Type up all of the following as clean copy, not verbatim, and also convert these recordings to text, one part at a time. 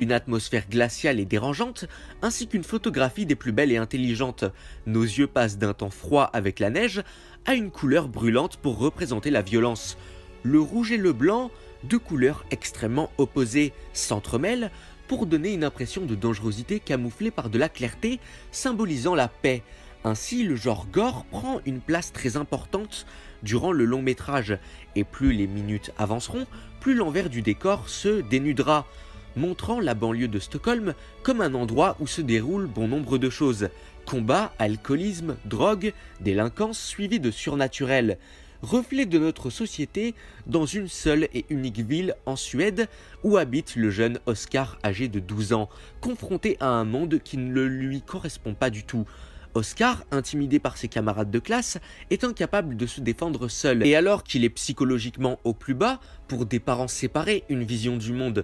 Une atmosphère glaciale et dérangeante, ainsi qu'une photographie des plus belles et intelligentes. Nos yeux passent d'un temps froid avec la neige à une couleur brûlante pour représenter la violence. Le rouge et le blanc, deux couleurs extrêmement opposées, s'entremêlent pour donner une impression de dangerosité camouflée par de la clarté, symbolisant la paix. Ainsi, le genre gore prend une place très importante durant le long métrage, et plus les minutes avanceront, plus l'envers du décor se dénudera, montrant la banlieue de Stockholm comme un endroit où se déroulent bon nombre de choses. Combat, alcoolisme, drogue, délinquance suivis de surnaturel. Reflet de notre société dans une seule et unique ville en Suède où habite le jeune Oscar âgé de 12 ans, confronté à un monde qui ne lui correspond pas du tout. Oscar, intimidé par ses camarades de classe, est incapable de se défendre seul. Et alors qu'il est psychologiquement au plus bas, pour des parents séparés, une vision du monde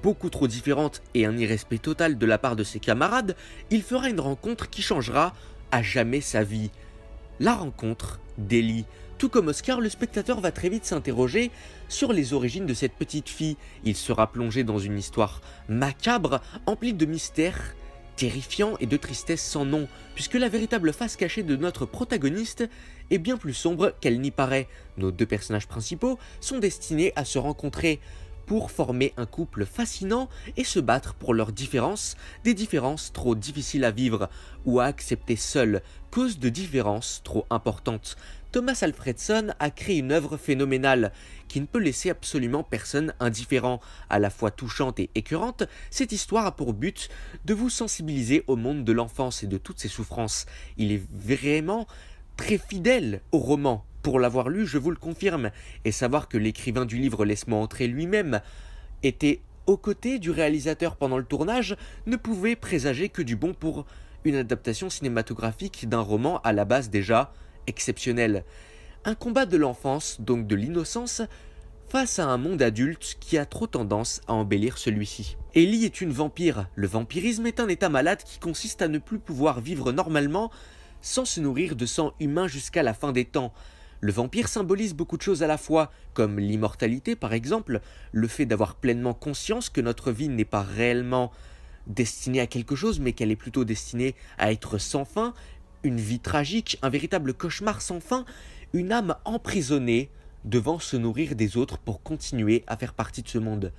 beaucoup trop différente et un irrespect total de la part de ses camarades, il fera une rencontre qui changera à jamais sa vie. La rencontre d'Ellie. Tout comme Oscar, le spectateur va très vite s'interroger sur les origines de cette petite fille. Il sera plongé dans une histoire macabre, emplie de mystères, terrifiants et de tristesse sans nom, puisque la véritable face cachée de notre protagoniste est bien plus sombre qu'elle n'y paraît. Nos deux personnages principaux sont destinés à se rencontrer pour former un couple fascinant et se battre pour leurs différences, des différences trop difficiles à vivre ou à accepter seules, cause de différences trop importantes. Thomas Alfredson a créé une œuvre phénoménale qui ne peut laisser absolument personne indifférent. À la fois touchante et écœurante, cette histoire a pour but de vous sensibiliser au monde de l'enfance et de toutes ses souffrances. Il est vraiment très fidèle au roman. Pour l'avoir lu, je vous le confirme, et savoir que l'écrivain du livre Laisse-moi entrer lui-même était aux côtés du réalisateur pendant le tournage ne pouvait présager que du bon pour une adaptation cinématographique d'un roman à la base déjà exceptionnel. Un combat de l'enfance, donc de l'innocence, face à un monde adulte qui a trop tendance à embellir celui-ci. Ellie est une vampire. Le vampirisme est un état malade qui consiste à ne plus pouvoir vivre normalement sans se nourrir de sang humain jusqu'à la fin des temps. Le vampire symbolise beaucoup de choses à la fois, comme l'immortalité par exemple, le fait d'avoir pleinement conscience que notre vie n'est pas réellement destinée à quelque chose, mais qu'elle est plutôt destinée à être sans fin, une vie tragique, un véritable cauchemar sans fin, une âme emprisonnée devant se nourrir des autres pour continuer à faire partie de ce monde.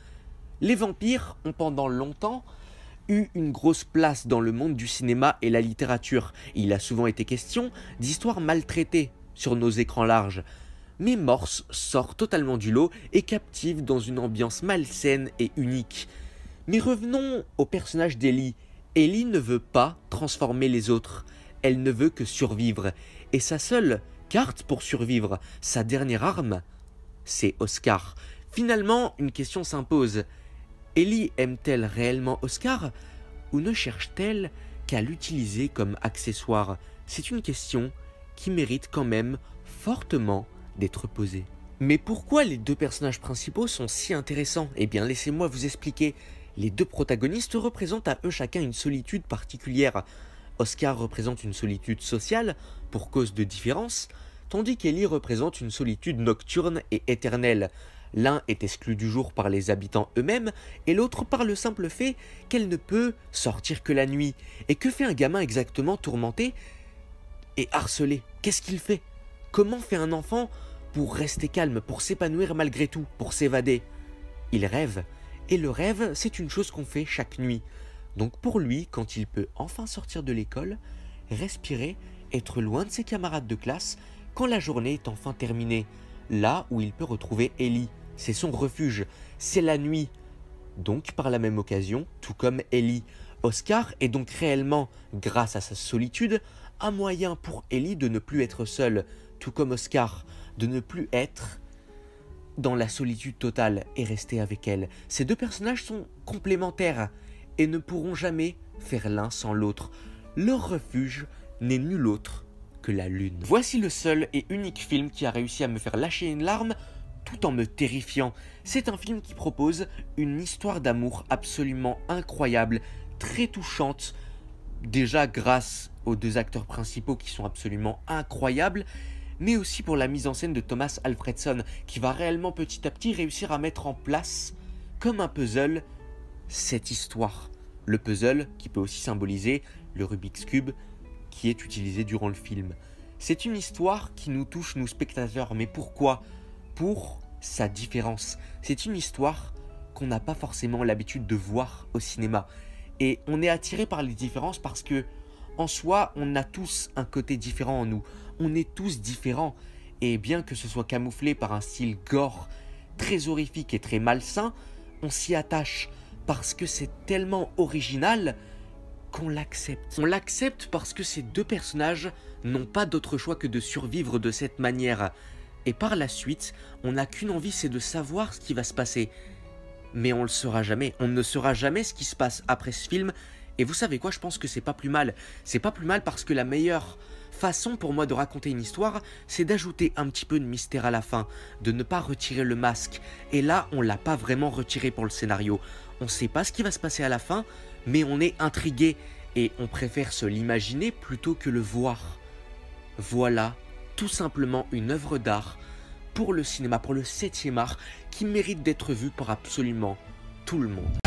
Les vampires ont pendant longtemps eu une grosse place dans le monde du cinéma et la littérature. Il a souvent été question d'histoires maltraitées sur nos écrans larges. Mais Morse sort totalement du lot et captive dans une ambiance malsaine et unique. Mais revenons au personnage d'Ellie. Ellie ne veut pas transformer les autres. Elle ne veut que survivre. Et sa seule carte pour survivre, sa dernière arme, c'est Oscar. Finalement, une question s'impose. Ellie aime-t-elle réellement Oscar ou ne cherche-t-elle qu'à l'utiliser comme accessoire? C'est une question qui mérite quand même fortement d'être posée. Mais pourquoi les deux personnages principaux sont si intéressants? Eh bien, laissez-moi vous expliquer. Les deux protagonistes représentent à eux chacun une solitude particulière. Oscar représente une solitude sociale pour cause de différence, tandis qu'Ellie représente une solitude nocturne et éternelle. L'un est exclu du jour par les habitants eux-mêmes, et l'autre par le simple fait qu'elle ne peut sortir que la nuit. Et que fait un gamin exactement tourmenté et harcelé? Qu'est-ce qu'il fait? Comment fait un enfant pour rester calme, pour s'épanouir malgré tout, pour s'évader? Il rêve, et le rêve, c'est une chose qu'on fait chaque nuit. Donc pour lui, quand il peut enfin sortir de l'école, respirer, être loin de ses camarades de classe, quand la journée est enfin terminée, là où il peut retrouver Ellie, c'est son refuge, c'est la nuit. Donc par la même occasion, tout comme Ellie, Oscar est donc réellement, grâce à sa solitude, un moyen pour Ellie de ne plus être seule, tout comme Oscar, de ne plus être dans la solitude totale et rester avec elle. Ces deux personnages sont complémentaires et ne pourront jamais faire l'un sans l'autre. Leur refuge n'est nul autre que la lune. Voici le seul et unique film qui a réussi à me faire lâcher une larme tout en me terrifiant. C'est un film qui propose une histoire d'amour absolument incroyable, très touchante, déjà grâce aux deux acteurs principaux qui sont absolument incroyables, mais aussi pour la mise en scène de Thomas Alfredson, qui va réellement petit à petit réussir à mettre en place, comme un puzzle, cette histoire. Le puzzle, qui peut aussi symboliser le Rubik's Cube, qui est utilisé durant le film. C'est une histoire qui nous touche, nous spectateurs, mais pourquoi? Pour sa différence. C'est une histoire qu'on n'a pas forcément l'habitude de voir au cinéma. Et on est attiré par les différences parce que, en soi, on a tous un côté différent en nous. On est tous différents. Et bien que ce soit camouflé par un style gore, très horrifique et très malsain, on s'y attache parce que c'est tellement original qu'on l'accepte. On l'accepte parce que ces deux personnages n'ont pas d'autre choix que de survivre de cette manière. Et par la suite, on n'a qu'une envie, c'est de savoir ce qui va se passer. Mais on le saura jamais. On ne saura jamais ce qui se passe après ce film. Et vous savez quoi, je pense que c'est pas plus mal. C'est pas plus mal parce que la meilleure façon pour moi de raconter une histoire, c'est d'ajouter un petit peu de mystère à la fin, de ne pas retirer le masque. Et là, on l'a pas vraiment retiré pour le scénario. On sait pas ce qui va se passer à la fin, mais on est intrigué et on préfère se l'imaginer plutôt que le voir. Voilà, tout simplement une œuvre d'art pour le cinéma, pour le 7e art, qui mérite d'être vue par absolument tout le monde.